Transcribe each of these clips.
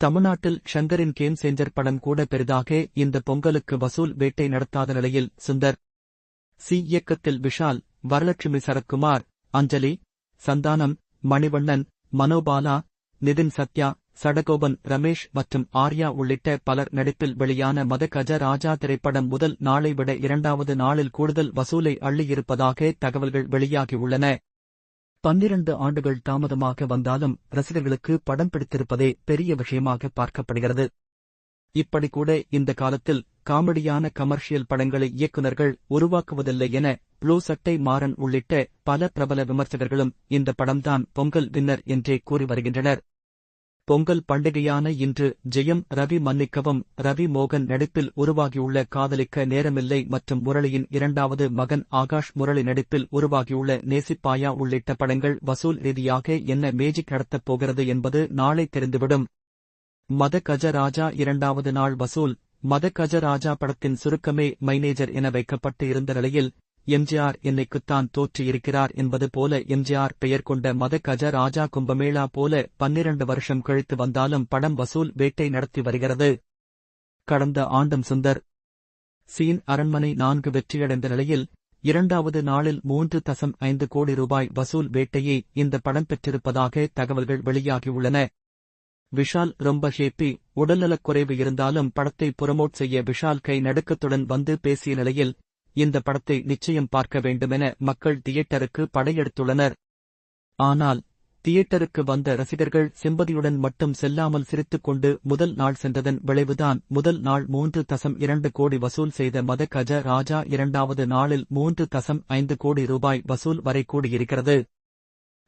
தமிழ்நாட்டில் ஷங்கரின் game changer படம் கூட பெரிதாக இந்த பொங்கலுக்கு வசூல் வேட்டை நடத்தாத நிலையில் சுந்தர் சி இயக்கத்தில் விஷால், வரலட்சுமி சரத்குமார், அஞ்சலி, சந்தானம், மணிவண்ணன், மனோபாலா, நிதின் சத்யா, சடகோபன், ரமேஷ் மற்றும் ஆர்யா உள்ளிட்ட பலர் நடிப்பில் வெளியான மத கஜ ராஜா திரைப்படம் முதல் நாளை விட இரண்டாவது நாளில் கூடுதல் வசூலை அள்ளியிருப்பதாக தகவல்கள் வெளியாகியுள்ளன. 12 ஆண்டுகள் தாமதமாக வந்தாலும் ரசிகர்களுக்கு படம் பிடித்திருப்பதே பெரிய விஷயமாக பார்க்கப்படுகிறது. இப்படி கூட இந்த காலத்தில் காமெடியான கமர்ஷியல் படங்களை இயக்குநர்கள் உருவாக்குவதில்லை என ப்ளூ சட்டை மாறன் உள்ளிட்ட பல பிரபல விமர்சகர்களும் இந்த படம்தான் பொங்கல் வின்னர் என்றே கூறி வருகின்றனர். பொங்கல் பண்டிகையான இன்று ஜெயம் ரவி மன்னிக்கவும் ரவி மோகன் நடிப்பில் உருவாகியுள்ள காதலிக்க நேரமில்லை மற்றும் முரளியின் இரண்டாவது மகன் ஆகாஷ் முரளி நடிப்பில் உருவாகியுள்ள நேசிப்பாயா உள்ளிட்ட படங்கள் வசூல் ரீதியாக என்ன மேஜிக் நடத்தப் போகிறது என்பது நாளை தெரிந்துவிடும். மத கஜ ராஜா இரண்டாவது நாள் வசூல். மத கஜ ராஜா படத்தின் சுருக்கமே மைனேஜர் என வைக்கப்பட்டு இருந்த நிலையில் எம்ஜிஆர் என்னைக்குத்தான் தோற்றியிருக்கிறார் என்பது போல எம்ஜிஆர் பெயர் கொண்ட மத கஜ ராஜா கும்பமேளா போல 12 வருஷம் கழித்து வந்தாலும் படம் வசூல் வேட்டை நடத்தி வருகிறது. கடந்த ஆண்டும் சுந்தர் சீன் அரண்மனை 4 வெற்றியடைந்த நிலையில் இரண்டாவது நாளில் 3.5 கோடி ரூபாய் வசூல் வேட்டையை இந்த படம் பெற்றிருப்பதாக தகவல்கள் வெளியாகியுள்ளன. விஷால் ரொம்ப ஹேப்பி. உடல்நலக்குறைவு இருந்தாலும் படத்தை புரமோட் செய்ய விஷால் கை நடுக்கத்துடன் வந்து பேசிய நிலையில் இந்த படத்தை நிச்சயம் பார்க்க வேண்டுமென மக்கள் தியேட்டருக்கு படையெடுத்துள்ளனர். ஆனால் தியேட்டருக்கு வந்த ரசிகர்கள் சிம்பதியுடன் மட்டும் செல்லாமல் சிரித்துக்கொண்டு முதல் நாள் சென்றதன் விளைவுதான் முதல் நாள் 3.2 கோடி வசூல் செய்த மத கஜ ராஜா இரண்டாவது நாளில் 3.5 கோடி ரூபாய் வசூல் வரை கூடியிருக்கிறது.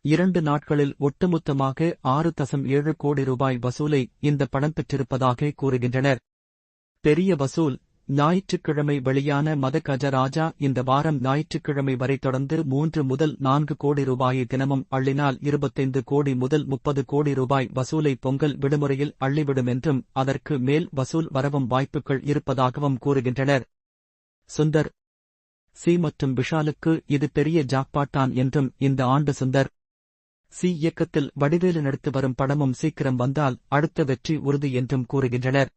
2 நாட்களில் ஒட்டுமொத்தமாக 6.7 கோடி ரூபாய் வசூலை இந்த படம் பெற்றிருப்பதாக கூறுகின்றனர். பெரிய வசூல். ஞாயிற்றுக்கிழமை வெளியான மத கஜ ராஜா இந்த வாரம் ஞாயிற்றுக்கிழமை வரை தொடர்ந்து 3 முதல் 4 கோடி ரூபாயை தினமும் அள்ளினால் 25 கோடி முதல் 30 கோடி ரூபாய் வசூலை பொங்கல் விடுமுறையில் அள்ளிவிடும் என்றும் அதற்கு மேல் வசூல் வரவும் வாய்ப்புகள் இருப்பதாகவும் கூறுகின்றனர். சுந்தர் சி மற்றும் விஷாலுக்கு இது பெரிய ஜாக்பாட்டான் என்றும் இந்த ஆண்டு சுந்தர் சி இயக்கத்தில் வடிவேலு நடித்து வரும் படமும் சீக்கிரம் வந்தால் அடுத்த வெற்றி உறுதி என்றும் கூறுகின்றனர்.